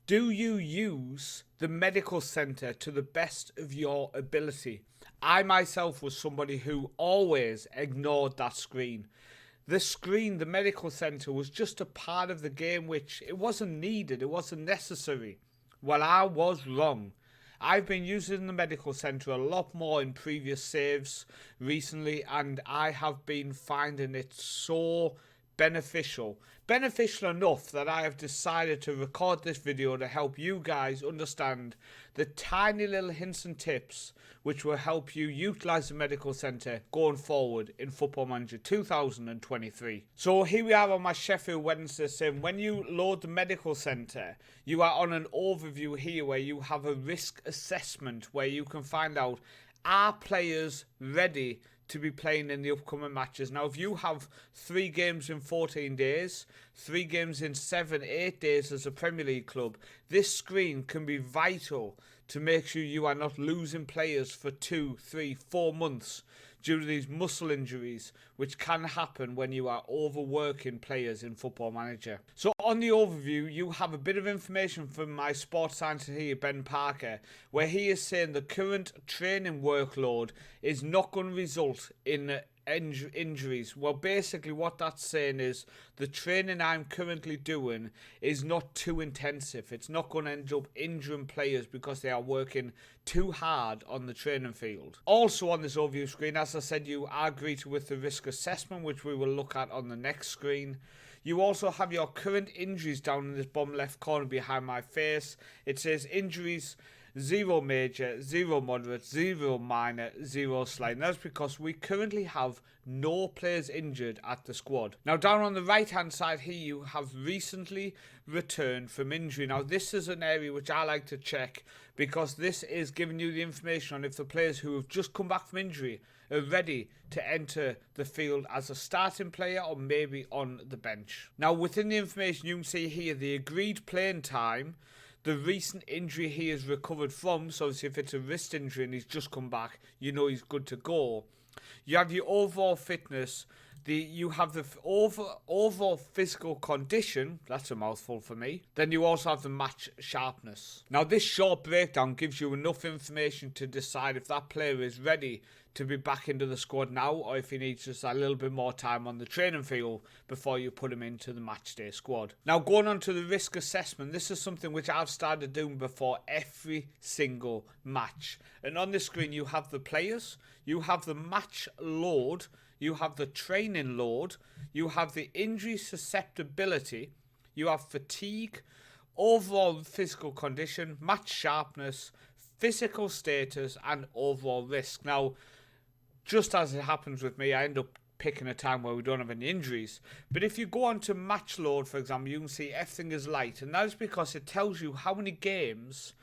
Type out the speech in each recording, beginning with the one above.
Do you use the medical centre to the best of your ability? I myself was somebody who always ignored that screen. The screen, the medical centre, was just a part of the game which it wasn't needed, it wasn't necessary. Well, I was wrong. I've been using the medical centre a lot more in previous saves recently, and I have been finding it so beneficial. Beneficial enough that I have decided to record this video to help you guys understand the tiny little hints and tips which will help you utilise the medical centre going forward in Football Manager 2023. So here we are on my Sheffield Wednesday sim. When you load the medical centre, you are on an overview here where you have a risk assessment where you can find out, are players ready to be playing in the upcoming matches. Now, if you have 3 games in 14 days, 3 games in 7-8 days as a Premier League club, this screen can be vital to make sure you are not losing players for 2, 3, 4 months due to these muscle injuries, which can happen when you are overworking players in Football Manager. So on the overview, you have a bit of information from my sports scientist here, Ben Parker, where he is saying the current training workload is not going to result in injuries. Well, basically what that's saying is the training I'm currently doing is not too intensive. It's not going to end up injuring players because they are working too hard on the training field. Also on this overview screen, as I said, you are greeted with the risk assessment, which we will look at on the next screen. You also have your current injuries down in this bottom left corner behind my face. It says injuries: 0 major, 0 moderate, 0 minor, 0 slight. And that's because we currently have no players injured at the squad. Now, down on the right hand side here, you have recently returned from injury. Now, this is an area which I like to check because this is giving you the information on if the players who have just come back from injury are ready to enter the field as a starting player or maybe on the bench. Now, within the information, you can see here the agreed playing time, the recent injury he has recovered from. So if it's a wrist injury and he's just come back, you know he's good to go. You have your overall fitness. You have the overall physical condition. That's a mouthful for me. Then you also have the match sharpness. Now, this short breakdown gives you enough information to decide if that player is ready to be back into the squad now, or if he needs just a little bit more time on the training field before you put him into the matchday squad. Now, going on to the risk assessment, this is something which I've started doing before every single match. And on this screen, you have the players, you have the match load, you have the training load, you have the injury susceptibility, you have fatigue, overall physical condition, match sharpness, physical status, and overall risk. Now, just as it happens with me, I end up picking a time where we don't have any injuries. But if you go on to match load, for example, you can see everything is light. And that is because it tells you how many games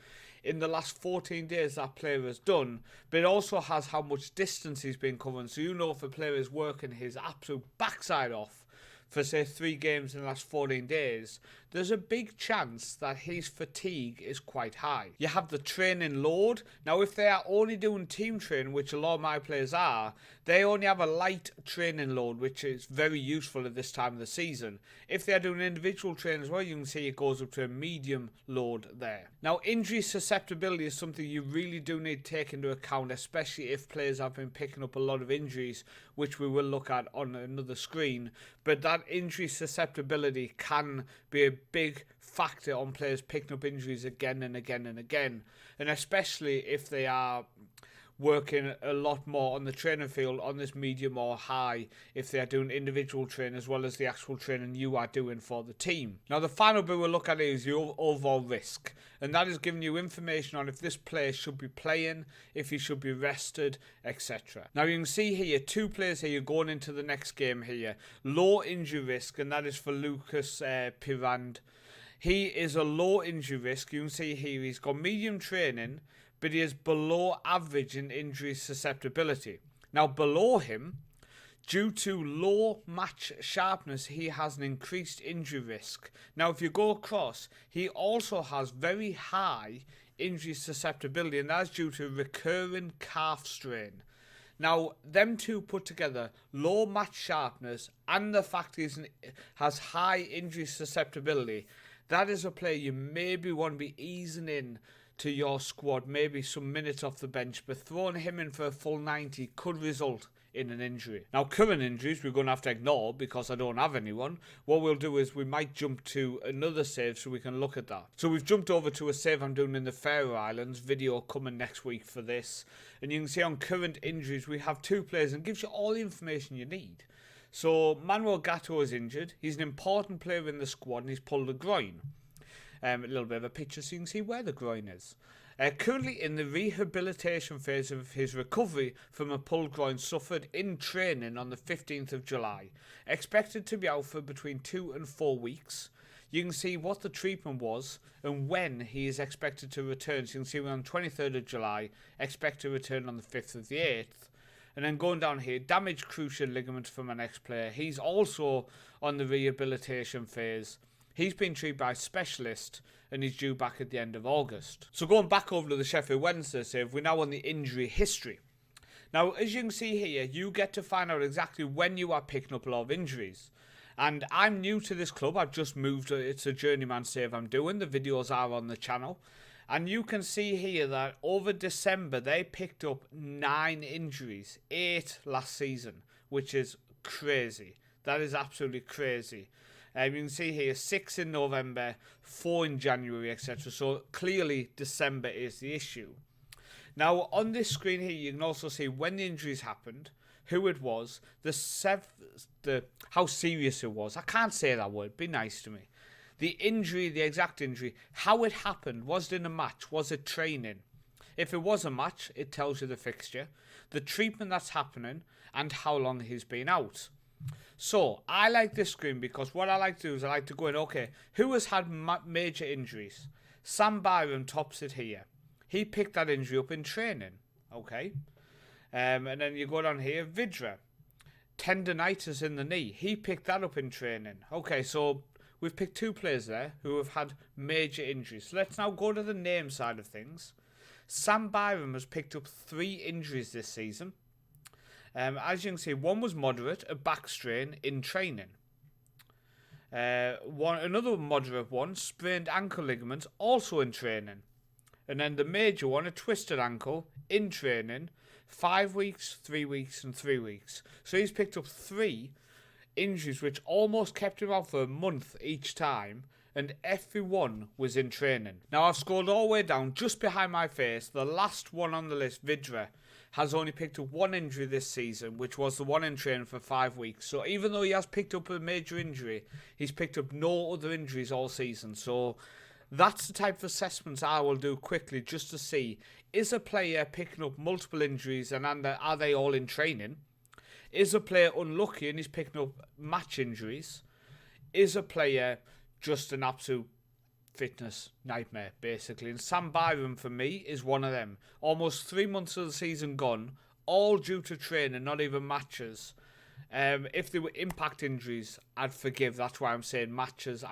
in the last 14 days that player has done. But it also has how much distance he's been covering. So you know if a player is working his absolute backside off for, say, 3 games in the last 14 days, there's a big chance that his fatigue is quite high. You have the training load. Now, if they are only doing team training, which a lot of my players are, they only have a light training load, which is very useful at this time of the season. If they are doing individual training as well, you can see it goes up to a medium load there. Now, injury susceptibility is something you really do need to take into account, especially if players have been picking up a lot of injuries, which we will look at on another screen. But that injury susceptibility can be a big factor on players picking up injuries again and again and again, and especially if they are working a lot more on the training field on this medium or high, if they are doing individual training as well as the actual training you are doing for the team. Now, the final bit we'll look at is your overall risk, and that is giving you information on if this player should be playing, if he should be rested, etc. Now, you can see here 2 players here going into the next game here. Low injury risk, and that is for Lucas Pirand. He is a low injury risk. You can see here he's got medium training, but he is below average in injury susceptibility. Now, below him, due to low match sharpness, he has an increased injury risk. Now, if you go across, he also has very high injury susceptibility, and that's due to recurring calf strain. Now, them two put together, low match sharpness and the fact he has high injury susceptibility, that is a player you maybe want to be easing in to your squad, maybe some minutes off the bench, but throwing him in for a full 90 could result in an injury. Now, current injuries we're going to have to ignore because I don't have anyone. What we'll do is we might jump to another save so we can look at that. So we've jumped over to a save I'm doing in the Faroe Islands, video coming next week for this. And you can see on current injuries we have 2 players, and it gives you all the information you need. So Manuel Gatto is injured. He's an important player in the squad and he's pulled a groin. A little bit of a picture so you can see where the groin is. Currently in the rehabilitation phase of his recovery from a pulled groin suffered in training on the 15th of July. Expected to be out for between 2 and 4 weeks. You can see what the treatment was and when he is expected to return. So you can see we're on 23rd of July, expect to return on the 5th of the 8th. And then going down here, damaged cruciate ligament from an ex-player. He's also on the rehabilitation phase. He's been treated by a specialist and he's due back at the end of August. So going back over to the Sheffield Wednesday save, we're now on the injury history. Now, as you can see here, you get to find out exactly when you are picking up a lot of injuries. And I'm new to this club. I've just moved. It's a journeyman save I'm doing. The videos are on the channel. And you can see here that over December, they picked up 9 injuries. 8 last season, which is crazy. That is absolutely crazy. You can see here 6 in November, 4 in January, etc. So clearly December is the issue. Now on this screen here, you can also see when the injuries happened, who it was, how serious it was. I can't say that word. Be nice to me. The injury, the exact injury, how it happened. Was it in a match? Was it training? If it was a match, it tells you the fixture, the treatment that's happening, and how long he's been out. So, I like this screen because what I like to do is I like to go in, okay, who has had major injuries? Sam Byram tops it here. He picked that injury up in training, okay? And then you go down here, Vidra. Tendonitis in the knee. He picked that up in training. Okay, so we've picked 2 players there who have had major injuries. So let's now go to the name side of things. Sam Byram has picked up 3 injuries this season. As you can see, one was moderate, a back strain in training. Another moderate one, sprained ankle ligaments, also in training. And then the major one, a twisted ankle, in training, 5 weeks, 3 weeks, and 3 weeks. So he's picked up 3 injuries, which almost kept him out for a month each time, and every one was in training. Now I've scrolled all the way down, just behind my face, the last one on the list, Vidra, has only picked up 1 injury this season, which was the one in training for 5 weeks. So even though he has picked up a major injury, he's picked up no other injuries all season. So that's the type of assessments I will do quickly just to see, is a player picking up multiple injuries and are they all in training? Is a player unlucky and he's picking up match injuries? Is a player just an absolute fitness nightmare, basically? And Sam Byram, for me, is one of them. Almost 3 months of the season gone, all due to training, not even matches. If there were impact injuries, I'd forgive. That's why I'm saying matches.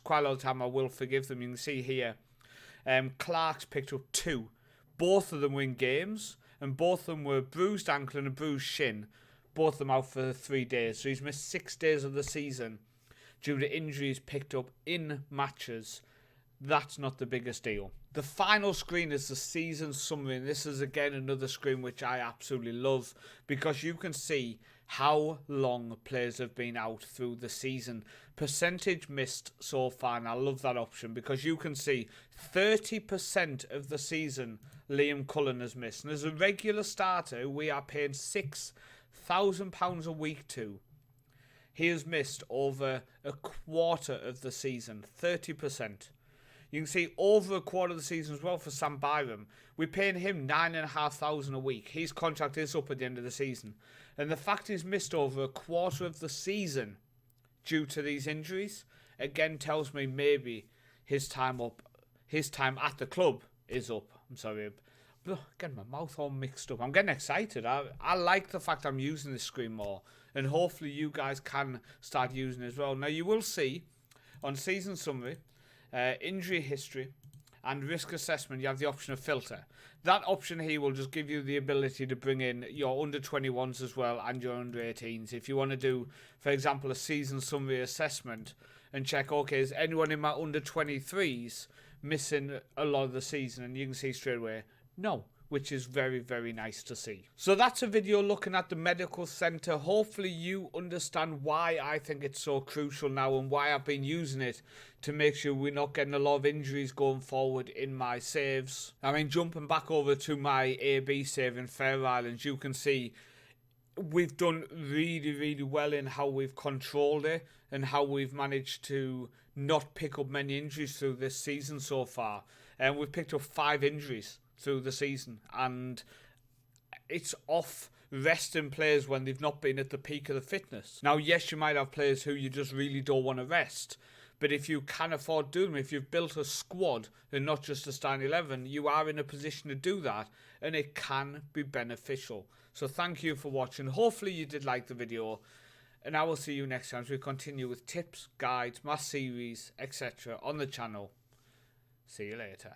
Quite a lot of time I will forgive them. You can see here, Clark's picked up 2. Both of them were in games, and both of them were bruised ankle and a bruised shin. Both of them out for 3 days. So he's missed 6 days of the season due to injuries picked up in matches. That's not the biggest deal. The final screen is the season summary, and this is again another screen which I absolutely love because you can see how long players have been out through the season. Percentage missed so far, and I love that option because you can see 30% of the season Liam Cullen has missed. And as a regular starter, we are paying £6,000 a week to. He has missed over a quarter of the season, 30%. You can see over a quarter of the season as well for Sam Byram. We're paying him £9,500 a week. His contract is up at the end of the season. And the fact he's missed over a quarter of the season due to these injuries, again tells me maybe his time at the club is up. I'm sorry. Getting my mouth all mixed up. I'm getting excited. I like the fact I'm using this screen more. And hopefully you guys can start using it as well. Now you will see on season summary, injury history and risk assessment, you have the option of filter. That option here will just give you the ability to bring in your under 21s as well and your under 18s. If you want to do, for example, a season summary assessment and check, okay, is anyone in my under 23s missing a lot of the season? And you can see straight away, no, which is very, very nice to see. So that's a video looking at the medical centre. Hopefully you understand why I think it's so crucial now and why I've been using it to make sure we're not getting a lot of injuries going forward in my saves. I mean, jumping back over to my AB save in Fair Islands, you can see we've done really, really well in how we've controlled it and how we've managed to not pick up many injuries through this season so far. And we've picked up 5 injuries through the season, and it's off resting players when they've not been at the peak of the fitness. Now, yes, you might have players who you just really don't want to rest, but if you can afford to do them, if you've built a squad and not just a starting 11, you are in a position to do that, and it can be beneficial. So thank you for watching. Hopefully you did like the video, and I will see you next time as we continue with tips, guides, my series, etc. on the channel. See you later.